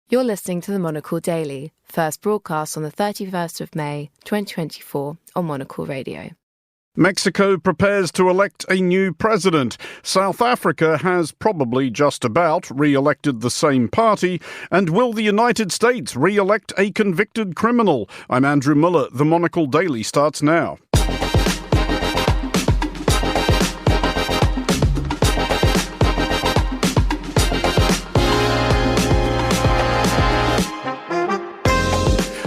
You're listening to the Monocle Daily, first broadcast on the 31st of May, 2024 on Monocle Radio. Mexico prepares to elect a new president. South Africa has probably just about re-elected the same party. And will the United States re-elect a convicted criminal? I'm Andrew Muller. The Monocle Daily starts now.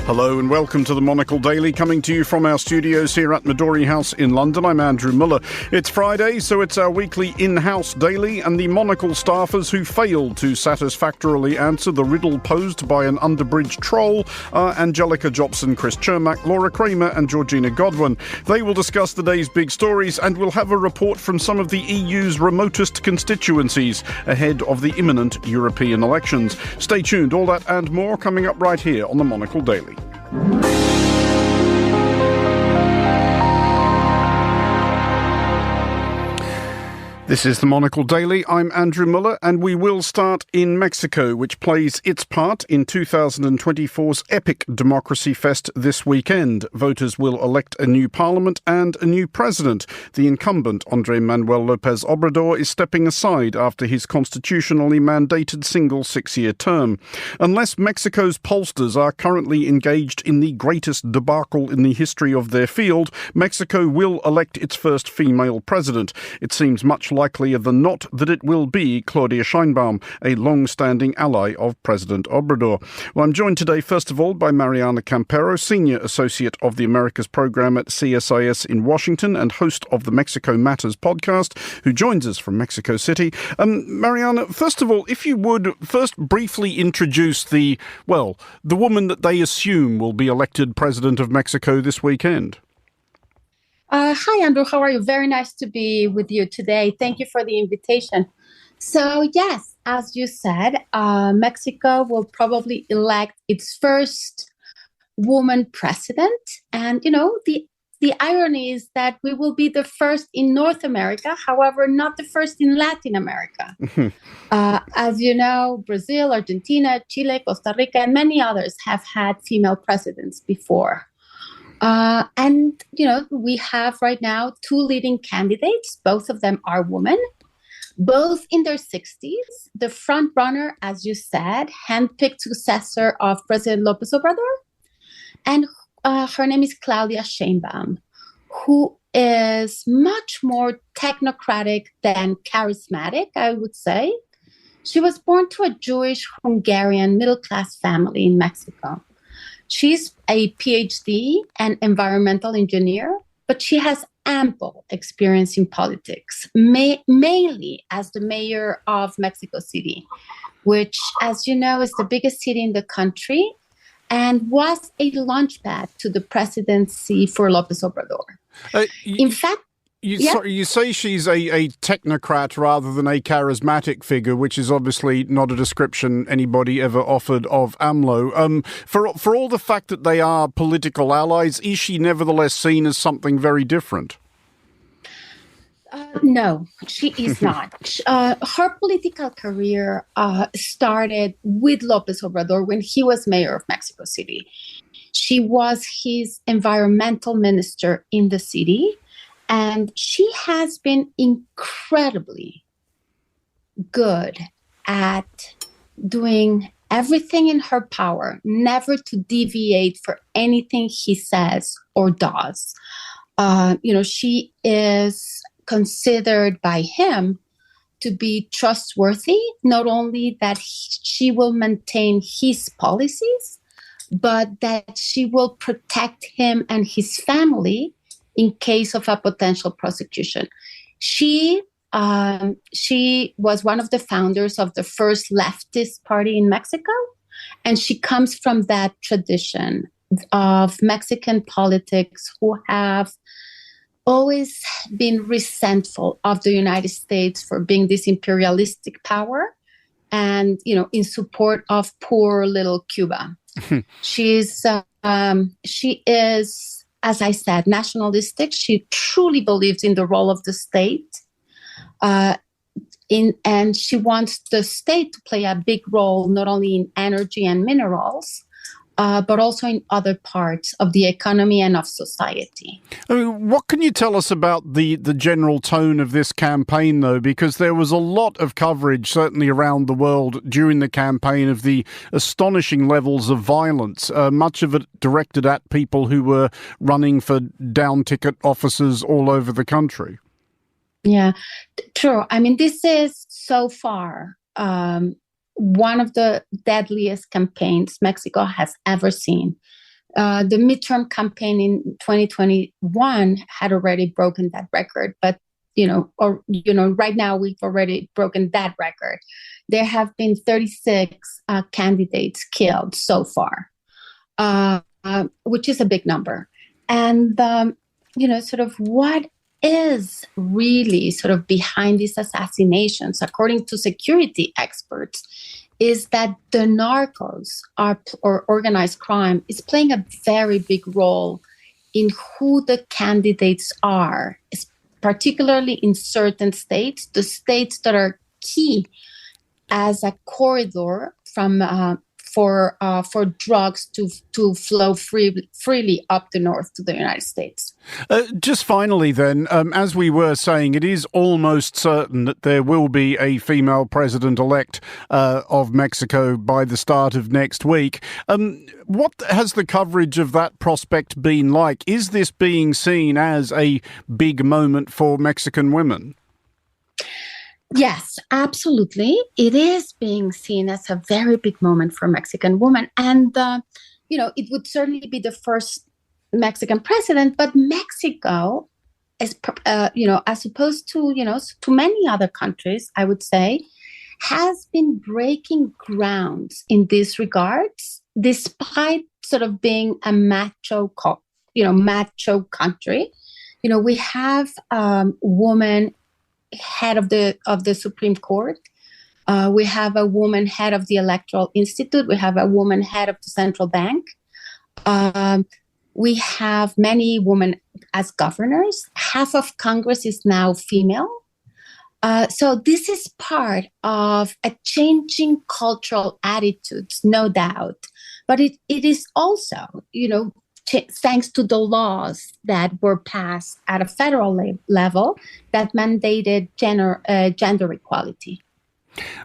Hello and welcome to the Monocle Daily, coming to you from our studios here at Midori House in London. I'm Andrew Muller. It's Friday, so it's our weekly in-house daily, and the Monocle staffers who failed to satisfactorily answer the riddle posed by an underbridge troll are Angelica Jobson, Chris Chermak, Laura Kramer and Georgina Godwin. They will discuss the day's big stories, and we'll have a report from some of the EU's remotest constituencies ahead of the imminent European elections. Stay tuned, all that and more coming up right here on the Monocle Daily. This is the Monocle Daily. I'm Andrew Muller, and we will start in Mexico, which plays its part in 2024's epic democracy fest this weekend. Voters will elect a new parliament and a new president. The incumbent, Andrés Manuel López Obrador, is stepping aside after his constitutionally mandated single six-year term. Unless Mexico's pollsters are currently engaged in the greatest debacle in the history of their field, Mexico will elect its first female president. It seems much likelier than not that it will be Claudia Sheinbaum, a long-standing ally of President Obrador. Well, I'm joined today, first of all, by Mariana Campero, Senior Associate of the Americas Program at CSIS in Washington and host of the Mexico Matters podcast, who joins us from Mexico City. Mariana, first of all, if you would first briefly introduce the woman that they assume will be elected President of Mexico this weekend. Hi, Andrew. How are you? Very nice to be with you today. Thank you for the invitation. So, yes, as you said, Mexico will probably elect its first woman president. And, the irony is that we will be the first in North America, however, not the first in Latin America. As you know, Brazil, Argentina, Chile, Costa Rica, and many others have had female presidents before. We have right now two leading candidates. Both of them are women, both in their 60s. The front runner, as you said, handpicked successor of President López Obrador. And her name is Claudia Sheinbaum, who is much more technocratic than charismatic, I would say. She was born to a Jewish Hungarian middle-class family in Mexico. She's a PhD and environmental engineer, but she has ample experience in politics, mainly as the mayor of Mexico City, which, as you know, is the biggest city in the country and was a launchpad to the presidency for López Obrador. In fact, You say she's a technocrat rather than a charismatic figure, which is obviously not a description anybody ever offered of AMLO. For all the fact that they are political allies, is she nevertheless seen as something very different? No, she is not. Her political career started with López Obrador when he was mayor of Mexico City. She was his environmental minister in the city. And she has been incredibly good at doing everything in her power, never to deviate for anything he says or does. She is considered by him to be trustworthy, not only that she will maintain his policies, but that she will protect him and his family in case of a potential prosecution. She was one of the founders of the first leftist party in Mexico, and she comes from that tradition of Mexican politics who have always been resentful of the United States for being this imperialistic power and, in support of poor little Cuba. She is, as I said, nationalistic. She truly believes in the role of the state. and she wants the state to play a big role, not only in energy and minerals, but also in other parts of the economy and of society. What can you tell us about the general tone of this campaign, though? Because there was a lot of coverage, certainly around the world, during the campaign of the astonishing levels of violence, much of it directed at people who were running for down-ticket offices all over the country. Yeah, true. I mean, this is so far one of the deadliest campaigns Mexico has ever seen. The midterm campaign in 2021 had already broken that record, but right now we've already broken that record. There have been 36 candidates killed so far, which is a big number. And sort of what is really sort of behind these assassinations, according to security experts, is that the narcos or organized crime is playing a very big role in who the candidates are, particularly in certain states, the states that are key as a corridor for drugs to flow freely up the north to the United States. Just finally then, as we were saying, it is almost certain that there will be a female president-elect of Mexico by the start of next week. What has the coverage of that prospect been like? Is this being seen as a big moment for Mexican women? Yes, absolutely. It is being seen as a very big moment for Mexican women. And, it would certainly be the first Mexican president, but Mexico is, as opposed to, to many other countries, I would say, has been breaking grounds in these regards, despite sort of being a macho country. We have women head of the Supreme Court. We have a woman head of the Electoral Institute. We have a woman head of the central bank. We have many women as governors. Half of Congress is now female. So this is part of a changing cultural attitudes, no doubt. But it is also, thanks to the laws that were passed at a federal level that mandated gender equality.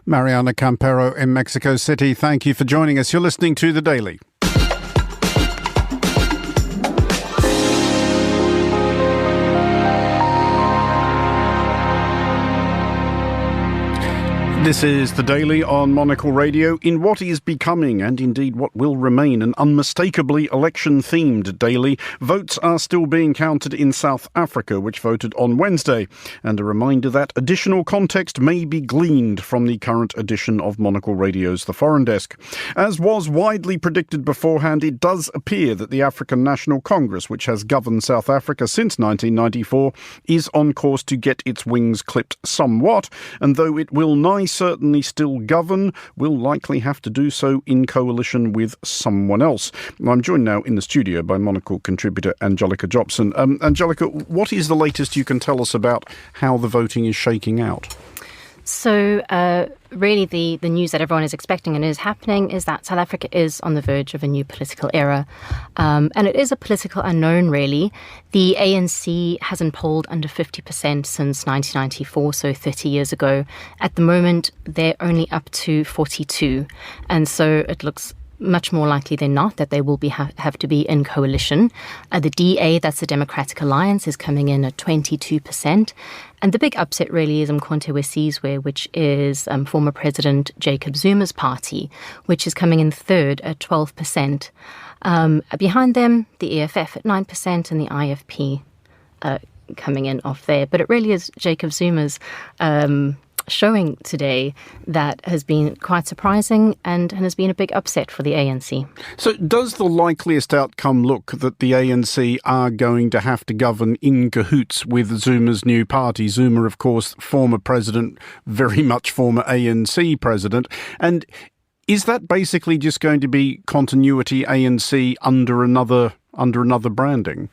Mariana Campero in Mexico City, thank you for joining us. You're listening to The Daily. This is The Daily on Monocle Radio, in what is becoming, and indeed what will remain, an unmistakably election-themed daily. Votes are still being counted in South Africa, which voted on Wednesday. And a reminder that additional context may be gleaned from the current edition of Monocle Radio's The Foreign Desk. As was widely predicted beforehand, it does appear that the African National Congress, which has governed South Africa since 1994, is on course to get its wings clipped somewhat, and though it will certainly still govern, will likely have to do so in coalition with someone else. I'm joined now in the studio by Monocle contributor Angelica Jobson. Angelica, what is the latest you can tell us about how the voting is shaking out? So really the news that everyone is expecting and is happening is that South Africa is on the verge of a new political era. And it is a political unknown, really. The ANC hasn't polled under 50% since 1994, so 30 years ago. At the moment, they're only up to 42. And so it looks much more likely than not that they will have to be in coalition. The DA, that's the Democratic Alliance, is coming in at 22%. And the big upset really is Umkhonto we Sizwe, which is former President Jacob Zuma's party, which is coming in third at 12%. Behind them, the EFF at 9% and the IFP coming in off there. But it really is Jacob Zuma's showing today that has been quite surprising and has been a big upset for the ANC. So does the likeliest outcome look that the ANC are going to have to govern in cahoots with Zuma's new party? Zuma, of course, former president, very much former ANC president. And is that basically just going to be continuity ANC under another under another branding?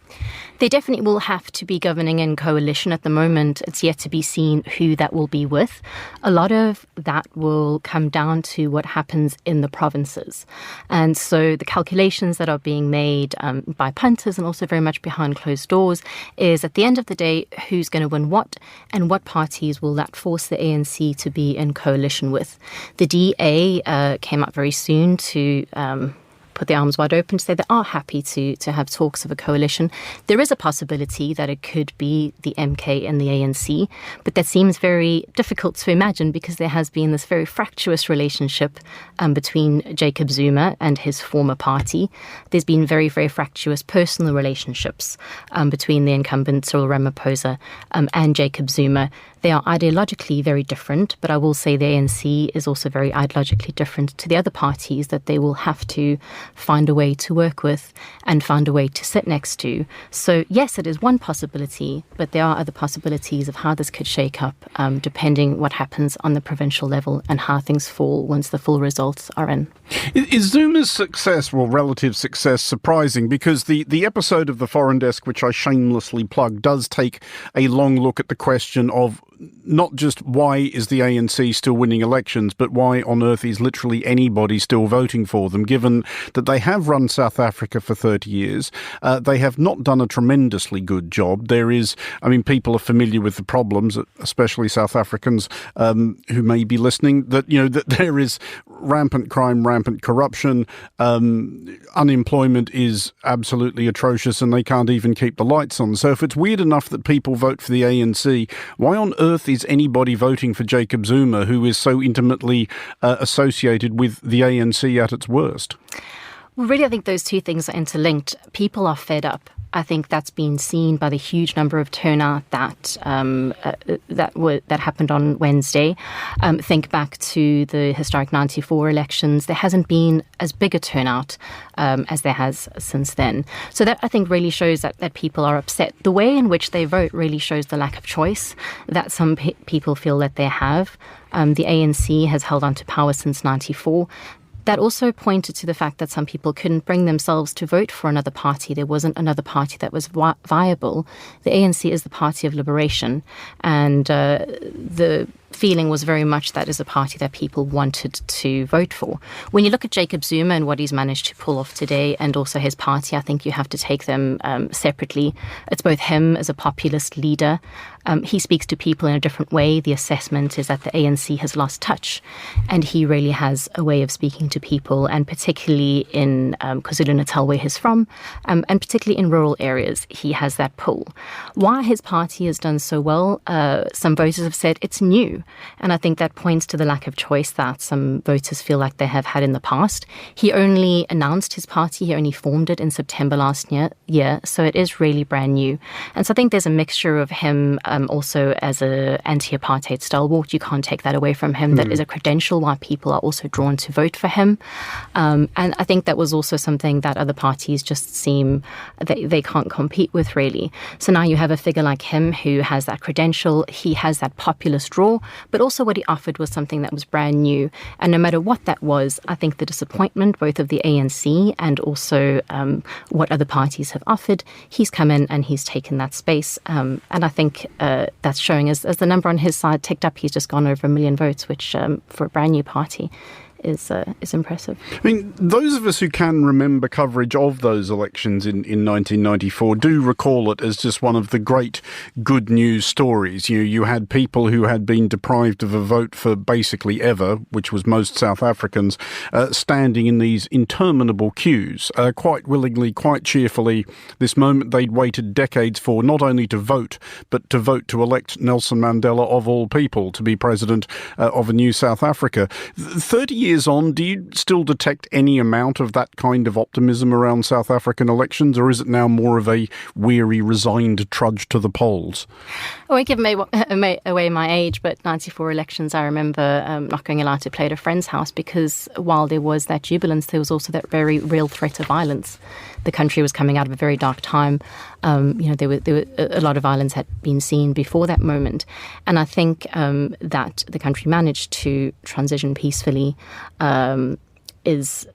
They definitely will have to be governing in coalition. At the moment, it's yet to be seen who that will be with. A lot of that will come down to what happens in the provinces. And so the calculations that are being made by punters and also very much behind closed doors is, at the end of the day, who's going to win what and what parties will that force the ANC to be in coalition with. The DA came up very soon to put their arms wide open to say they are happy to have talks of a coalition. There is a possibility that it could be the MK and the ANC, but that seems very difficult to imagine because there has been this very fractious relationship between Jacob Zuma and his former party. There's been very, very fractious personal relationships between the incumbent Cyril Ramaphosa and Jacob Zuma. They are ideologically very different, but I will say the ANC is also very ideologically different to the other parties that they will have to find a way to work with and find a way to sit next to. So yes, it is one possibility, but there are other possibilities of how this could shake up, depending what happens on the provincial level and how things fall once the full results are in. Is Zuma's success, well, relative success, surprising? Because the episode of The Foreign Desk, which I shamelessly plug, does take a long look at the question of not just why is the ANC still winning elections, but why on earth is literally anybody still voting for them, given that they have run South Africa for 30 years. They have not done a tremendously good job. People are familiar with the problems, especially South Africans who may be listening, that there is rampant crime, rampant corruption, unemployment is absolutely atrocious, and they can't even keep the lights on. So if it's weird enough that people vote for the ANC, why on earth is anybody voting for Jacob Zuma, who is so intimately associated with the ANC at its worst? Well, really, I think those two things are interlinked. People are fed up. I think that's been seen by the huge number of turnout that happened on Wednesday. Think back to the historic 94 elections. There hasn't been as big a turnout as there has since then. So that, I think, really shows that people are upset. The way in which they vote really shows the lack of choice that some people feel that they have. The ANC has held on to power since 94. That also pointed to the fact that some people couldn't bring themselves to vote for another party. There wasn't another party that was viable. The ANC is the party of liberation, and the feeling was very much that is a party that people wanted to vote for. When you look at Jacob Zuma and what he's managed to pull off today, and also his party, I think you have to take them separately. It's both him as a populist leader. He speaks to people in a different way. The assessment is that the ANC has lost touch, and he really has a way of speaking to people, and particularly in KwaZulu-Natal, where he's from, and particularly in rural areas, he has that pull. Why his party has done so well, some voters have said it's new. And I think that points to the lack of choice that some voters feel like they have had in the past. He only announced his party, he only formed it in September last year, so it is really brand new. And so I think there's a mixture of him also as an anti-apartheid stalwart. You can't take that away from him. That is a credential why people are also drawn to vote for him. And I think that was also something that other parties just seem they can't compete with, really. So now you have a figure like him who has that credential, he has that populist draw, but also what he offered was something that was brand new. And no matter what that was, I think the disappointment both of the ANC and also what other parties have offered, he's come in and he's taken that space. And I think that's showing as the number on his side ticked up, he's just gone over 1 million votes, which for a brand new party is impressive. I mean, those of us who can remember coverage of those elections in 1994 do recall it as just one of the great good news stories. You had people who had been deprived of a vote for basically ever, which was most South Africans, standing in these interminable queues, quite willingly, quite cheerfully, this moment they'd waited decades for, not only to vote, but to vote to elect Nelson Mandela, of all people, to be president of a new South Africa. 30 years on, do you still detect any amount of that kind of optimism around South African elections, or is it now more of a weary, resigned trudge to the polls? I won't give away my age, but 94 elections, I remember not going allowed to play at a friend's house because while there was that jubilance, there was also that very real threat of violence. The country was coming out of a very dark time. There were a lot of violence had been seen before that moment. And I think that the country managed to transition peacefully is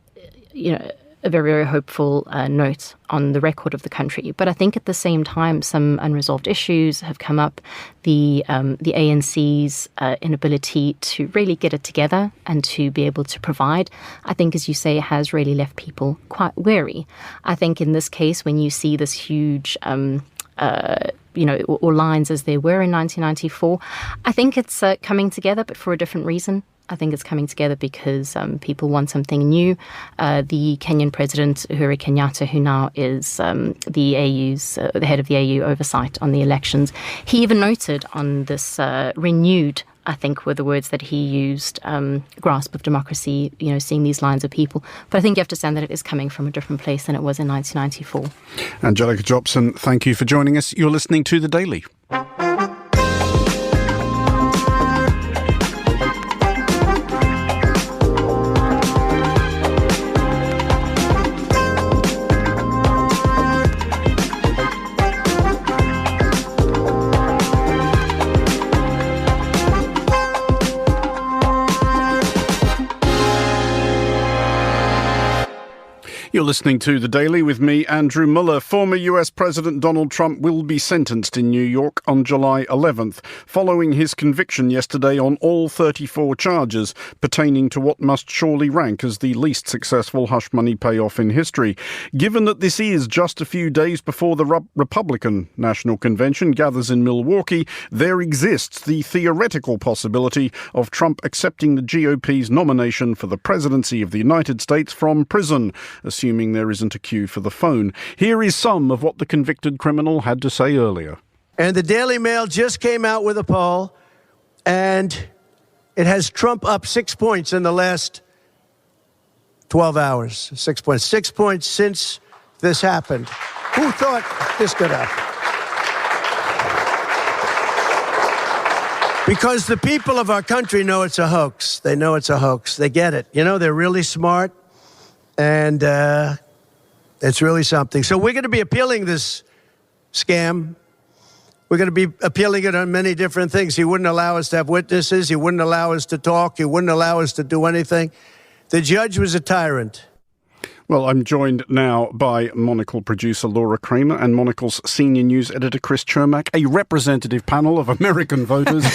a very, very hopeful note on the record of the country. But I think at the same time, some unresolved issues have come up. The ANC's inability to really get it together and to be able to provide, I think, as you say, has really left people quite wary. I think in this case, when you see this huge or lines as there were in 1994. I think it's coming together, but for a different reason. I think it's coming together because people want something new. The Kenyan president, Uhuru Kenyatta, who now is the head of the AU oversight on the elections, he even noted on this renewed, I think were the words that he used, grasp of democracy, seeing these lines of people. But I think you have to understand that it is coming from a different place than it was in 1994. Angelica Jobson, thank you for joining us. You're listening to The Daily. You're listening to The Daily with me, Andrew Muller. Former US President Donald Trump will be sentenced in New York on July 11th, following his conviction yesterday on all 34 charges pertaining to what must surely rank as the least successful hush money payoff in history. Given that this is just a few days before the Republican National Convention gathers in Milwaukee, there exists the theoretical possibility of Trump accepting the GOP's nomination for the presidency of the United States from prison, assuming there isn't a queue for the phone. Here is some of what the convicted criminal had to say earlier. And the Daily Mail just came out with a poll, and it has Trump up 6 points in the last 12 hours. 6 points. 6 points since this happened. Who thought this could happen? Because the people of our country know it's a hoax. They know it's a hoax. They get it. They're really smart. And it's really something. So we're going to be appealing this scam. We're going to be appealing it on many different things. He wouldn't allow us to have witnesses. He wouldn't allow us to talk. He wouldn't allow us to do anything. The judge was a tyrant. Well, I'm joined now by Monocle producer Laura Kramer and Monocle's senior news editor Chris Chermak, a representative panel of American voters.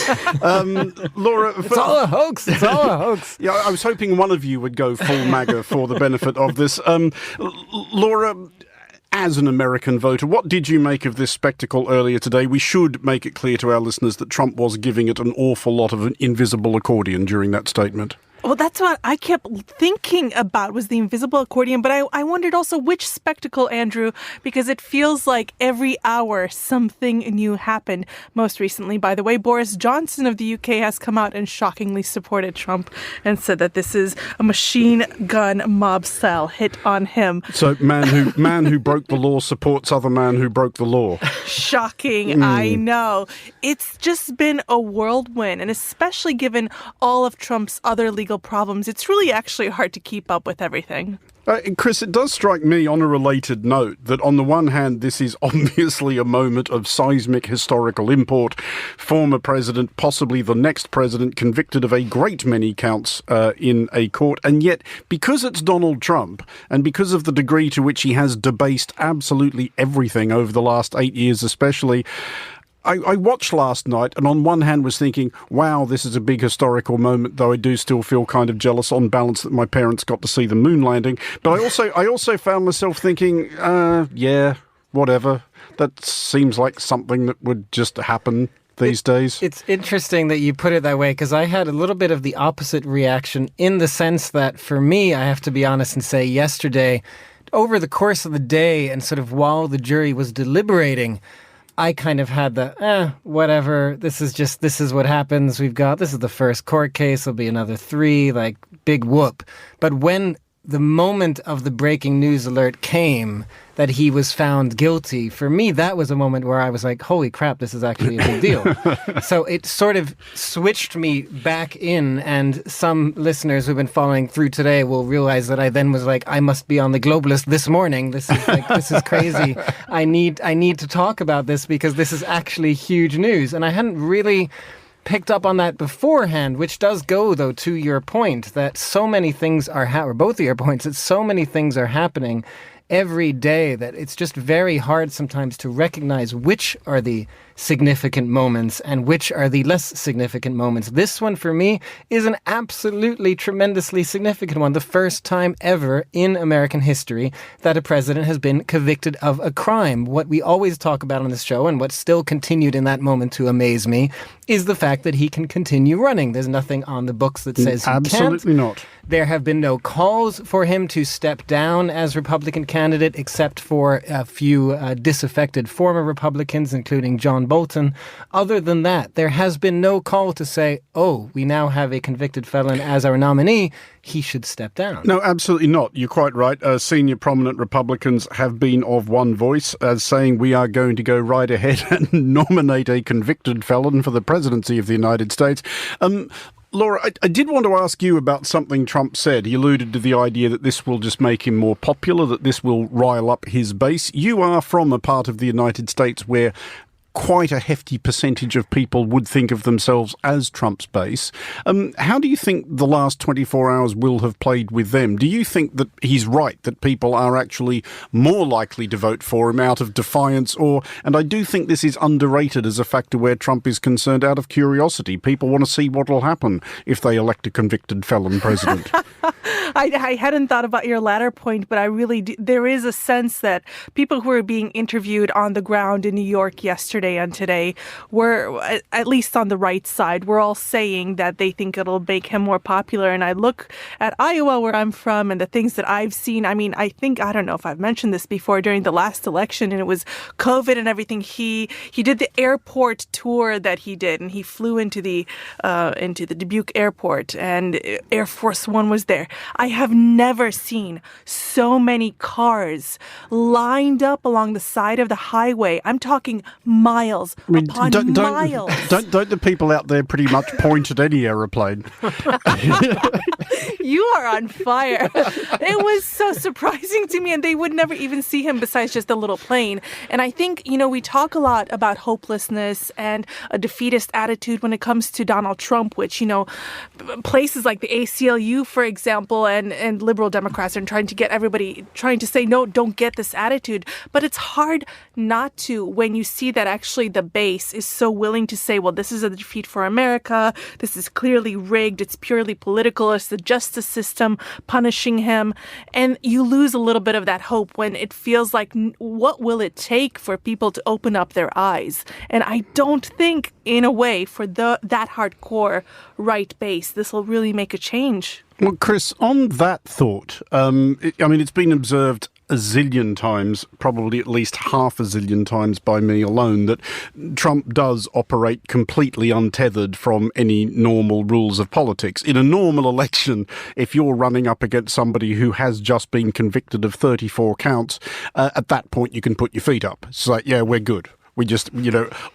Laura, it's all a hoax. It's all a hoax. Yeah, I was hoping one of you would go full MAGA for the benefit of this. Laura, as an American voter, what did you make of this spectacle earlier today? We should make it clear to our listeners that Trump was giving it an awful lot of an invisible accordion during that statement. Well, that's what I kept thinking about, was the invisible accordion. But I wondered also which spectacle, Andrew, because it feels like every hour something new happened. Most recently, by the way, Boris Johnson of the UK has come out and shockingly supported Trump and said that this is a machine gun mob style hit on him. So man who broke the law supports other man who broke the law. Shocking, I know. It's just been a whirlwind, and especially given all of Trump's other legal problems, it's really actually hard to keep up with everything. Chris, it does strike me on a related note that on the one hand, this is obviously a moment of seismic historical import. Former president, possibly the next president, convicted of a great many counts in a court. And yet, because it's Donald Trump and because of the degree to which he has debased absolutely everything over the last 8 years especially, I watched last night and on one hand was thinking, wow, this is a big historical moment, though I do still feel kind of jealous on balance that my parents got to see the moon landing. But I also found myself thinking, yeah, whatever. That seems like something that would just happen these days. It's interesting that you put it that way, because I had a little bit of the opposite reaction, in the sense that for me, I have to be honest and say, yesterday, over the course of the day and sort of while the jury was deliberating, I kind of had the, whatever, this is what happens. This is the first court case, there'll be another 3, like, big whoop. But when the moment of the breaking news alert came that he was found guilty, for me, that was a moment where I was like, holy crap, this is actually a big deal. So it sort of switched me back in, and some listeners who've been following through today will realize that I then was like, I must be on the Globalist this morning. This is crazy. I need to talk about this because this is actually huge news. And I hadn't really picked up on that beforehand, which does go, though, to your point that so many things are, or both of your points, that so many things are happening every day that it's just very hard sometimes to recognize which are the significant moments and which are the less significant moments. This one, for me, is an absolutely tremendously significant one. The first time ever in American history that a president has been convicted of a crime. What we always talk about on this show, and what still continued in that moment to amaze me, is the fact that he can continue running. There's nothing on the books that says he can't. Absolutely not. There have been no calls for him to step down as Republican candidate, except for a few disaffected former Republicans, including John Bolton. Other than that, there has been no call to say, oh, we now have a convicted felon as our nominee. He should step down. No, absolutely not. You're quite right. Senior prominent Republicans have been of one voice as saying we are going to go right ahead and nominate a convicted felon for the presidency of the United States. Laura, I did want to ask you about something Trump said. He alluded to the idea that this will just make him more popular, that this will rile up his base. You are from a part of the United States where quite a hefty percentage of people would think of themselves as Trump's base. How do you think the last 24 hours will have played with them? Do you think that he's right, that people are actually more likely to vote for him out of defiance? And I do think this is underrated as a factor where Trump is concerned, out of curiosity. People want to see what will happen if they elect a convicted felon president. I hadn't thought about your latter point, but I really do. There is a sense that people who were being interviewed on the ground in New York yesterday and today were, at least on the right side, were all saying that they think it'll make him more popular. And I look at Iowa, where I'm from, and the things that I've seen. I mean, I don't know if I've mentioned this before, during the last election, and it was COVID and everything. He did the airport tour that he did, and he flew into the Dubuque airport, and Air Force One was there. I have never seen so many cars lined up along the side of the highway. I'm talking miles upon miles. Don't the people out there pretty much point at any aeroplane? You are on fire. It was so surprising to me, and they would never even see him besides just a little plane. And I think, we talk a lot about hopelessness and a defeatist attitude when it comes to Donald Trump, which, places like the ACLU, for example, and liberal Democrats are trying to get everybody, trying to say, no, don't get this attitude. But it's hard not to when you see that actually the base is so willing to say, well, this is a defeat for America. This is clearly rigged. It's purely political. It's the justice system punishing him. And you lose a little bit of that hope when it feels like, what will it take for people to open up their eyes? And I don't think, in a way, for that hardcore right base, this will really make a change. Well, Chris, on that thought, it's been observed a zillion times, probably at least half a zillion times by me alone, that Trump does operate completely untethered from any normal rules of politics. In a normal election, if you're running up against somebody who has just been convicted of 34 counts, at that point you can put your feet up. It's like, yeah, we're good. We just,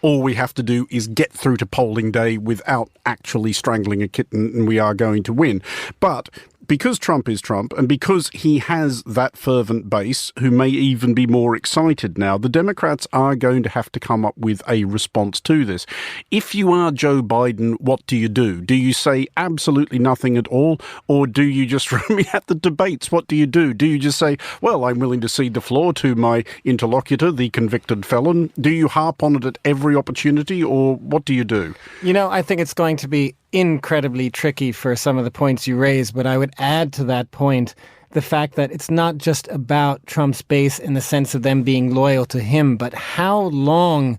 all we have to do is get through to polling day without actually strangling a kitten, and we are going to win. But because Trump is Trump, and because he has that fervent base who may even be more excited now, the Democrats are going to have to come up with a response to this. If you are Joe Biden, what do you do? Do you say absolutely nothing at all? Or do you just, at the debates, what do you do? Do you just say, well, I'm willing to cede the floor to my interlocutor, the convicted felon? Do you harp on it at every opportunity, or what do you do? I think it's going to be incredibly tricky for some of the points you raised, but I would add to that point the fact that it's not just about Trump's base in the sense of them being loyal to him, but how long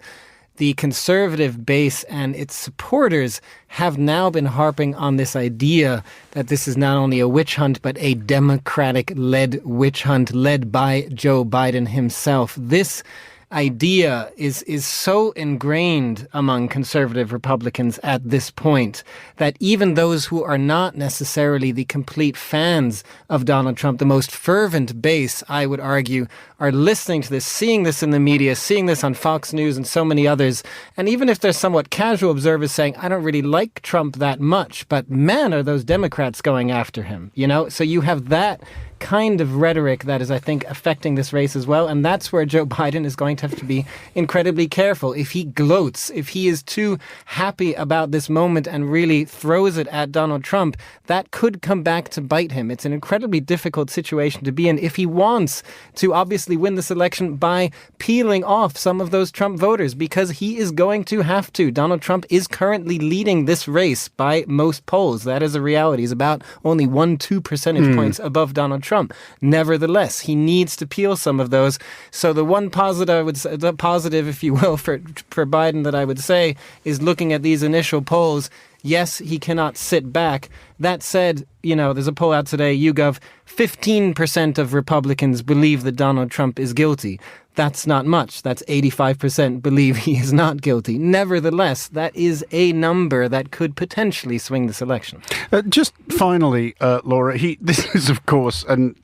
the conservative base and its supporters have now been harping on this idea that this is not only a witch hunt, but a Democratic-led witch hunt led by Joe Biden himself. This idea is so ingrained among conservative Republicans at this point that even those who are not necessarily the complete fans of Donald Trump, the most fervent base, I would argue, are listening to this, seeing this in the media, seeing this on Fox News and so many others. And even if there's somewhat casual observers saying, I don't really like Trump that much, but man, are those Democrats going after him, So you have that kind of rhetoric that is, I think, affecting this race as well. And that's where Joe Biden is going to have to be incredibly careful. If he gloats, if he is too happy about this moment and really throws it at Donald Trump, that could come back to bite him. It's an incredibly difficult situation to be in if he wants to obviously win this election by peeling off some of those Trump voters, because he is going to have to. Donald Trump is currently leading this race by most polls. That is a reality. He's about only 1-2 percentage points above Donald Trump. Nevertheless, he needs to peel some of those. So the one positive, I would say, the positive, if you will, for Biden that I would say is looking at these initial polls. Yes, he cannot sit back. That said, there's a poll out today, YouGov, 15% of Republicans believe that Donald Trump is guilty. That's not much. That's 85% believe he is not guilty. Nevertheless, that is a number that could potentially swing this election. Just finally, Laura, this is, of course, and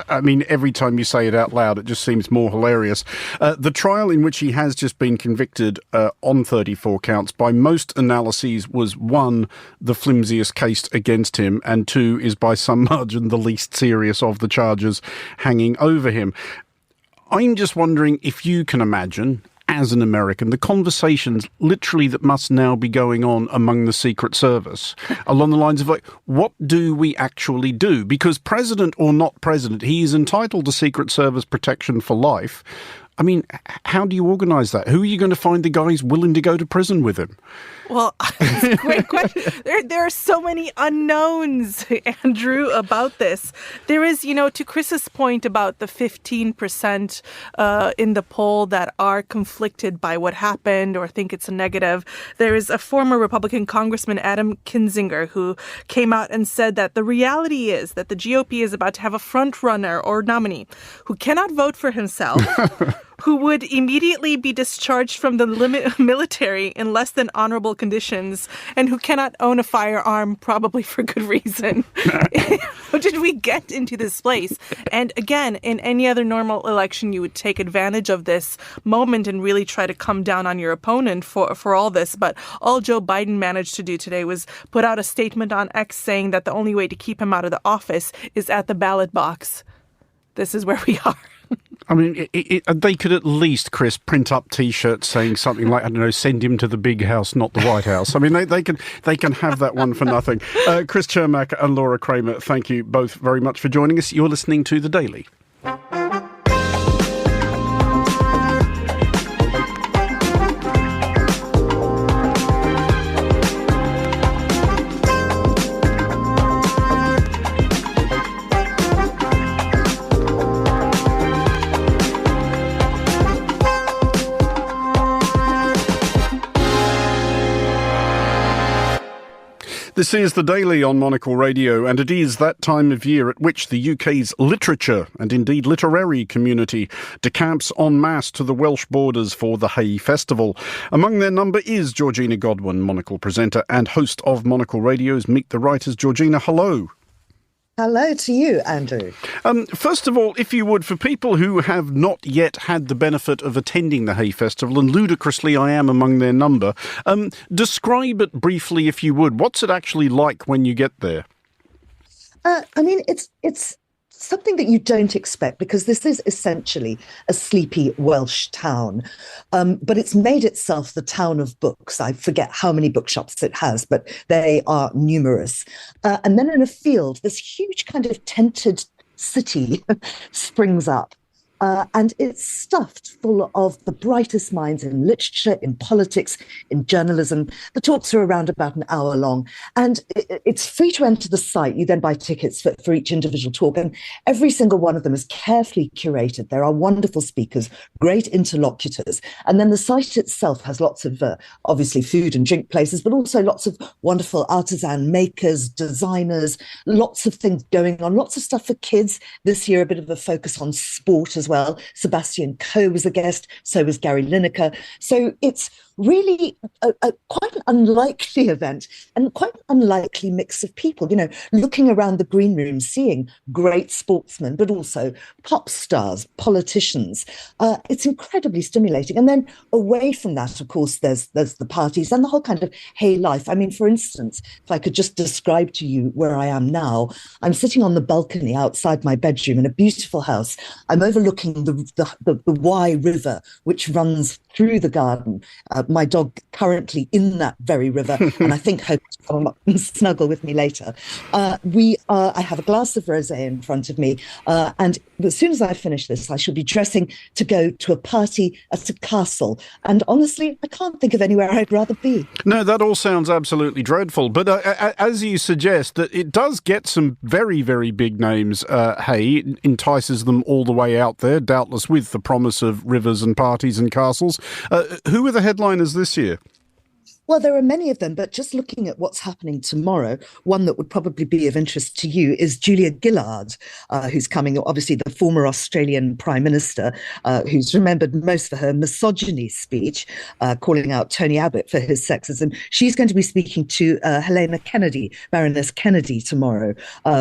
I mean, every time you say it out loud, it just seems more hilarious. The trial in which he has just been convicted on 34 counts, by most analyses, was 1, the flimsiest case against him, and 2, is by some margin the least serious of the charges hanging over him. I'm just wondering if you can imagine, as an American, the conversations literally that must now be going on among the Secret Service along the lines of, like, what do we actually do? Because president or not president, he is entitled to Secret Service protection for life. I mean, how do you organise that? Who are you going to find the guys willing to go to prison with him? Well, it's a great question. There are so many unknowns, Andrew, about this. There is, to Chris's point about the 15% in the poll that are conflicted by what happened or think it's a negative. There is a former Republican Congressman, Adam Kinzinger, who came out and said that the reality is that the GOP is about to have a front runner or nominee who cannot vote for himself, who would immediately be discharged from the military in less than honorable conditions, and who cannot own a firearm, probably for good reason. How did we get into this place? And again, in any other normal election, you would take advantage of this moment and really try to come down on your opponent for all this. But all Joe Biden managed to do today was put out a statement on X saying that the only way to keep him out of the office is at the ballot box. This is where we are. I mean, they could at least, Chris, print up T-shirts saying something like, I don't know, send him to the big house, not the White House. I mean, they can have that one for nothing. Chris Cermak and Laura Kramer, thank you both very much for joining us. You're listening to The Daily. This is The Daily on Monocle Radio, and it is that time of year at which the UK's literature, and indeed literary community, decamps en masse to the Welsh borders for the Hay Festival. Among their number is Georgina Godwin, Monocle presenter and host of Monocle Radio's Meet the Writers. Georgina, hello. Hello to you, Andrew. First of all, if you would, for people who have not yet had the benefit of attending the Hay Festival, and ludicrously I am among their number, describe it briefly, if you would. What's it actually like when you get there? It's something that you don't expect, because this is essentially a sleepy Welsh town. But it's made itself the town of books. I forget how many bookshops it has, but they are numerous. And then in a field, this huge kind of tented city springs up. And it's stuffed full of the brightest minds in literature, in politics, in journalism. The talks are around about an hour long, and it's free to enter the site. You then buy tickets for each individual talk, and every single one of them is carefully curated. There are wonderful speakers, great interlocutors, and then the site itself has lots of, obviously, food and drink places, but also lots of wonderful artisan makers, designers, lots of things going on, lots of stuff for kids. This year, a bit of a focus on sport as well. Sebastian Coe was a guest, so was Gary Lineker. So it's really a quite an unlikely event and quite an unlikely mix of people, looking around the green room, seeing great sportsmen, but also pop stars, politicians. It's incredibly stimulating. And then away from that, of course, there's the parties and the whole kind of hey life. I mean, for instance, if I could just describe to you where I am now, I'm sitting on the balcony outside my bedroom in a beautiful house. I'm overlooking the Wye River, which runs through the garden. My dog currently in that very river, and I think hopes to come up and snuggle with me later. I have a glass of rosé in front of me, and as soon as I finish this, I shall be dressing to go to a party at a castle. And honestly, I can't think of anywhere I'd rather be. No, that all sounds absolutely dreadful. But as you suggest, that it does get some very, very big names. It entices them all the way out there, doubtless with the promise of rivers and parties and castles. Who are the headliners this year? Well, there are many of them, but just looking at what's happening tomorrow, one that would probably be of interest to you is Julia Gillard, who's coming, obviously the former Australian Prime Minister, who's remembered most for her misogyny speech, calling out Tony Abbott for his sexism. She's going to be speaking to Helena Kennedy, Baroness Kennedy, tomorrow,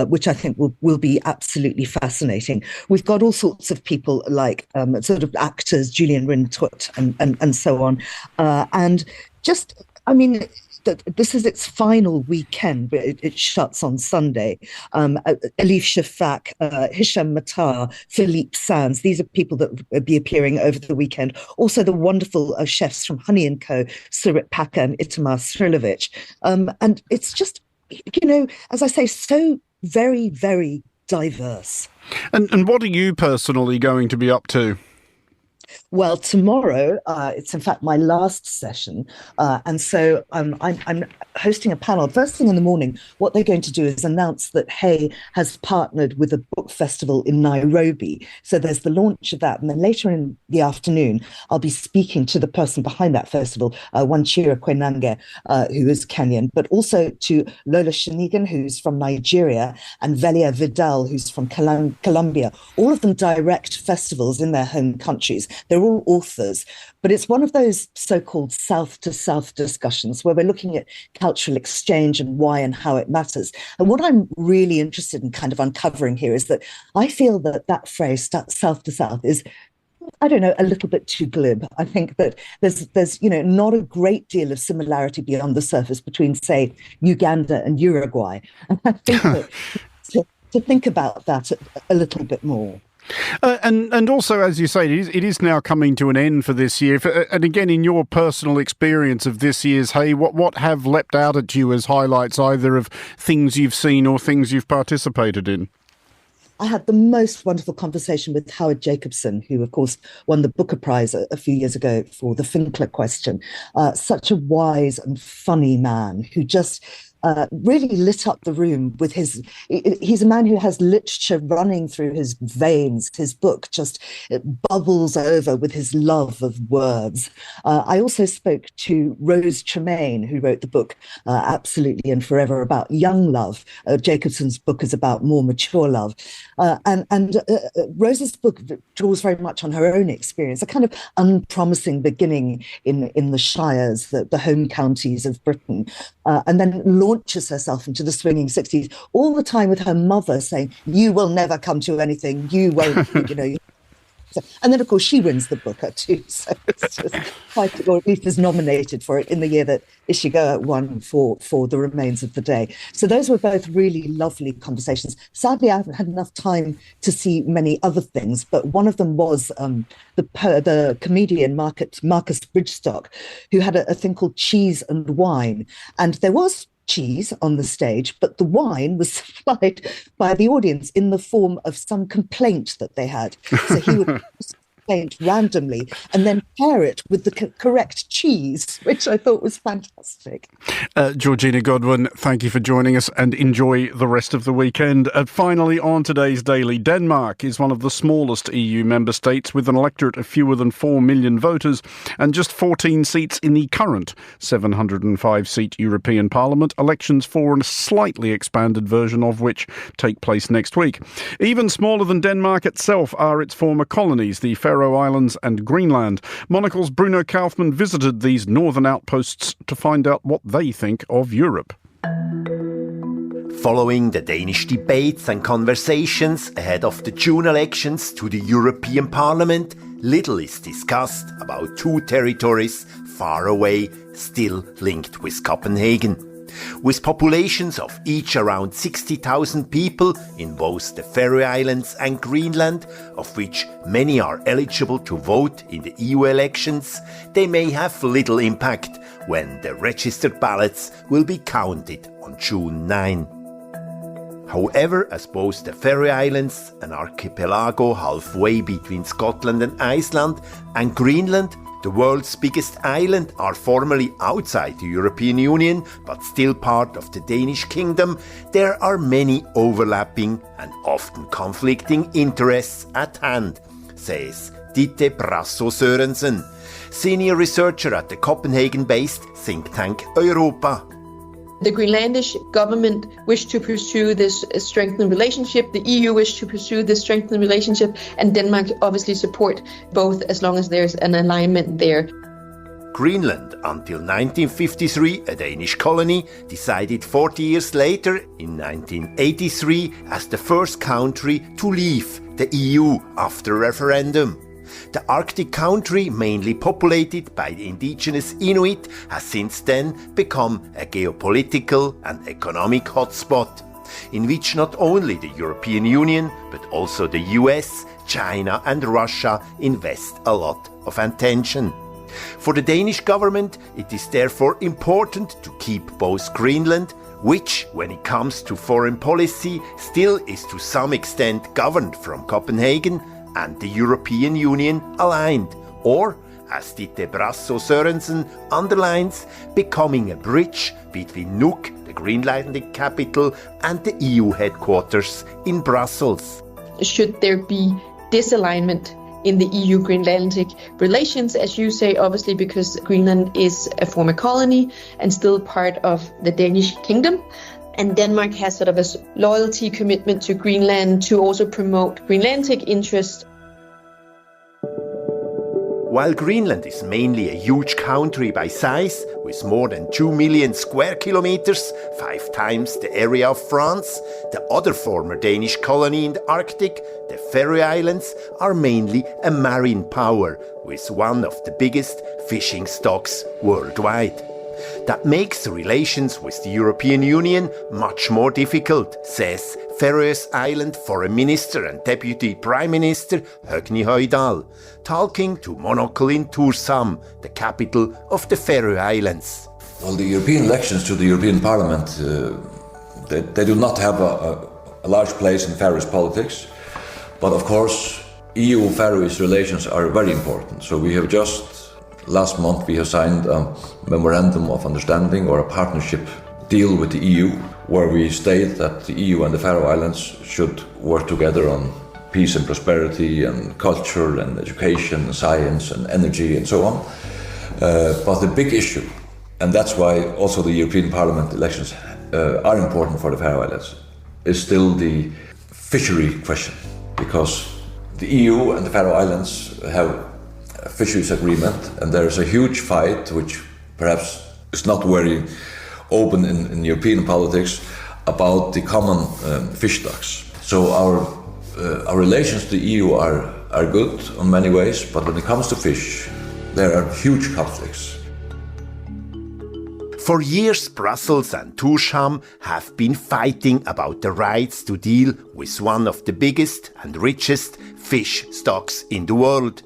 which I think will be absolutely fascinating. We've got all sorts of people like sort of actors, Julian Rintoul and so on. And just... I mean, this is its final weekend, but it shuts on Sunday. Elif Shafak, Hisham Matar, Philippe Sands, these are people that will be appearing over the weekend. Also the wonderful chefs from Honey & Co, Surit Paka and Itamar Srilovic. And it's just, as I say, so very, very diverse. And what are you personally going to be up to? Well, tomorrow, it's in fact my last session. And so I'm hosting a panel. First thing in the morning, what they're going to do is announce that Hay has partnered with a book festival in Nairobi. So there's the launch of that. And then later in the afternoon, I'll be speaking to the person behind that festival, Wanchira Kwenange, who is Kenyan, but also to Lola Shanigan, who's from Nigeria, and Velia Vidal, who's from Colombia. All of them direct festivals in their home countries. They're all authors, but it's one of those so-called South-to-South discussions where we're looking at cultural exchange and why and how it matters. And what I'm really interested in kind of uncovering here is that I feel that phrase, South-to-South, is, I don't know, a little bit too glib. I think that there's not a great deal of similarity beyond the surface between, say, Uganda and Uruguay. And I think that to think about that a little bit more. And also, as you say, it is now coming to an end for this year. And again, in your personal experience of this year's Hay, what have leapt out at you as highlights, either of things you've seen or things you've participated in? I had the most wonderful conversation with Howard Jacobson, who, of course, won the Booker Prize a few years ago for The Finkler Question. Such a wise and funny man who just... really lit up the room with he's a man who has literature running through his veins. His book just bubbles over with his love of words. I also spoke to Rose Tremaine, who wrote the book Absolutely and Forever about young love. Jacobson's book is about more mature love. And Rose's book draws very much on her own experience, a kind of unpromising beginning in the shires, the home counties of Britain, and then launches herself into the swinging 60s, all the time with her mother saying, "You will never come to anything, you won't," And then, of course, she wins the Booker too. So it's just quite, or at least is nominated for it in the year that Ishiga won for The Remains of the Day. So those were both really lovely conversations. Sadly, I haven't had enough time to see many other things, but one of them was the comedian Marcus Bridgestock, who had a thing called Cheese and Wine. And there was cheese on the stage, but the wine was supplied by the audience in the form of some complaint that they had. So he would complaint randomly and then pair it with the correct cheese, which I thought was fantastic. Georgina Godwin, thank you for joining us and enjoy the rest of the weekend. Finally, on today's Daily, Denmark is one of the smallest EU member states with an electorate of fewer than 4 million voters and just 14 seats in the current 705-seat European Parliament, elections for a slightly expanded version of which take place next week. Even smaller than Denmark itself are its former colonies, the Faroe Faroe Islands and Greenland. Monocle's Bruno Kaufmann visited these northern outposts to find out what they think of Europe. Following the Danish debates and conversations ahead of the June elections to the European Parliament, little is discussed about two territories far away, still linked with Copenhagen. With populations of each around 60,000 people in both the Faroe Islands and Greenland, of which many are eligible to vote in the EU elections, they may have little impact when the registered ballots will be counted on June 9. However, as both the Faroe Islands, an archipelago halfway between Scotland and Iceland, and Greenland, the world's biggest island, are formally outside the European Union but still part of the Danish kingdom, there are many overlapping and often conflicting interests at hand, says Ditte Brasso Sørensen, senior researcher at the Copenhagen-based think tank Europa. The Greenlandish government wished to pursue this strengthened relationship, the EU wished to pursue this strengthened relationship, and Denmark obviously support both as long as there's an alignment there. Greenland, until 1953 a Danish colony, decided 40 years later, in 1983, as the first country to leave the EU after a referendum. The Arctic country, mainly populated by the indigenous Inuit, has since then become a geopolitical and economic hotspot, in which not only the European Union, but also the US, China and Russia invest a lot of attention. For the Danish government, it is therefore important to keep both Greenland, which, when it comes to foreign policy, still is to some extent governed from Copenhagen, and the European Union aligned, or, as Ditte Brasso Sørensen underlines, becoming a bridge between Nuuk, the Greenlandic capital, and the EU headquarters in Brussels. Should there be disalignment in the EU-Greenlandic relations, as you say, obviously because Greenland is a former colony and still part of the Danish kingdom, and Denmark has sort of a loyalty commitment to Greenland to also promote Greenlandic interests. While Greenland is mainly a huge country by size, with more than 2 million square kilometers, 5 times the area of France, the other former Danish colony in the Arctic, the Faroe Islands, are mainly a marine power, with one of the biggest fishing stocks worldwide. That makes relations with the European Union much more difficult, says Faroe Island Foreign Minister and Deputy Prime Minister Høgni Højdahl, talking to Monocle in Tórshavn, the capital of the Faroe Islands. Well, the European elections to the European Parliament, they do not have a large place in Faroese politics, but of course EU-Faroese relations are very important. So we have last month we have signed a memorandum of understanding or a partnership deal with the EU, where we state that the EU and the Faroe Islands should work together on peace and prosperity and culture and education and science and energy and so on. But the big issue, and that's why also the European Parliament elections are important for the Faroe Islands, is still the fishery question, because the EU and the Faroe Islands have a fisheries agreement, and there is a huge fight, which perhaps is not very open in European politics, about the common fish stocks. So our relations to the EU are good in many ways, but when it comes to fish, there are huge conflicts. For years, Brussels and Tórshavn have been fighting about the rights to deal with one of the biggest and richest fish stocks in the world.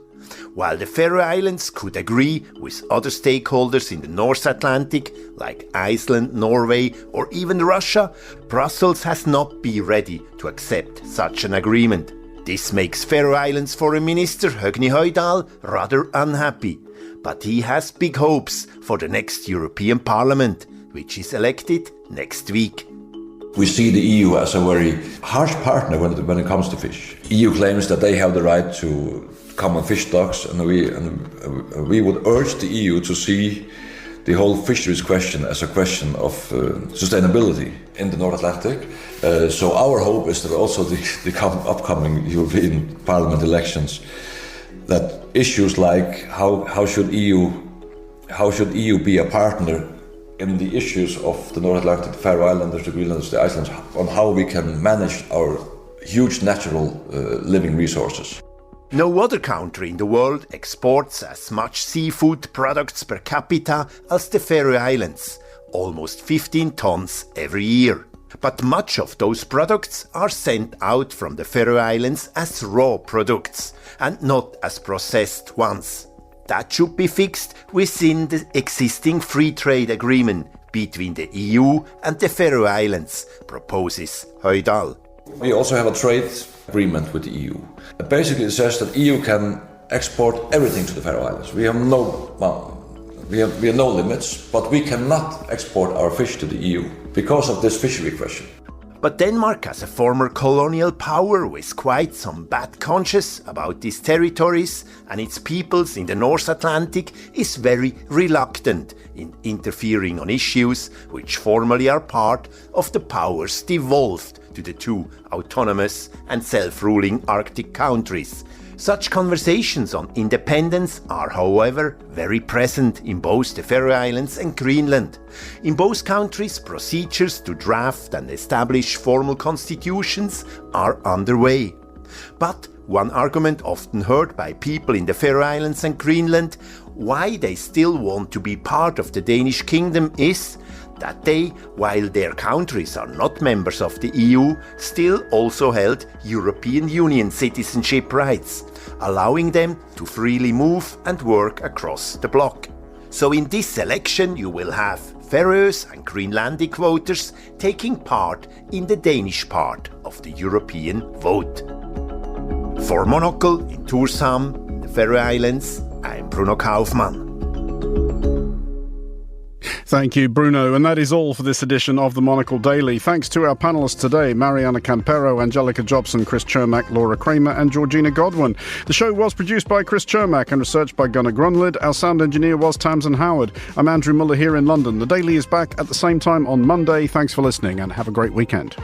While the Faroe Islands could agree with other stakeholders in the North Atlantic, like Iceland, Norway, or even Russia, Brussels has not been ready to accept such an agreement. This makes Faroe Islands Foreign Minister Høgni Højdahl rather unhappy, but he has big hopes for the next European Parliament, which is elected next week. We see the EU as a very harsh partner when it comes to fish. EU claims that they have the right to common fish stocks, and we would urge the EU to see the whole fisheries question as a question of sustainability in the North Atlantic. So our hope is that also the upcoming European Parliament elections, that issues like how should EU be a partner in the issues of the North Atlantic, the Faroe Islands, the Greenlands, the Icelands, on how we can manage our huge natural living resources. No other country in the world exports as much seafood products per capita as the Faroe Islands, almost 15 tons every year. But much of those products are sent out from the Faroe Islands as raw products and not as processed ones. That should be fixed within the existing free trade agreement between the EU and the Faroe Islands, proposes Højdahl. We also have a trade agreement with the EU. It basically says that EU can export everything to the Faroe Islands. We have no limits, but we cannot export our fish to the EU because of this fishery question. But Denmark, as a former colonial power with quite some bad conscience about these territories and its peoples in the North Atlantic, is very reluctant in interfering on issues which formally are part of the powers devolved to the two autonomous and self-ruling Arctic countries. Such conversations on independence are, however, very present in both the Faroe Islands and Greenland. In both countries, procedures to draft and establish formal constitutions are underway. But one argument often heard by people in the Faroe Islands and Greenland why they still want to be part of the Danish kingdom is that they, while their countries are not members of the EU, still also held European Union citizenship rights, allowing them to freely move and work across the bloc. So in this election you will have Faroes and Greenlandic voters taking part in the Danish part of the European vote. For Monocle in Tórshavn, in the Faroe Islands, I'm Bruno Kaufmann. Thank you, Bruno. And that is all for this edition of the Monocle Daily. Thanks to our panellists today, Mariana Campero, Angelica Jobson, Chris Chermak, Laura Kramer and Georgina Godwin. The show was produced by Chris Chermak and researched by Gunnar Grunlid. Our sound engineer was Tamsin Howard. I'm Andrew Muller here in London. The Daily is back at the same time on Monday. Thanks for listening and have a great weekend.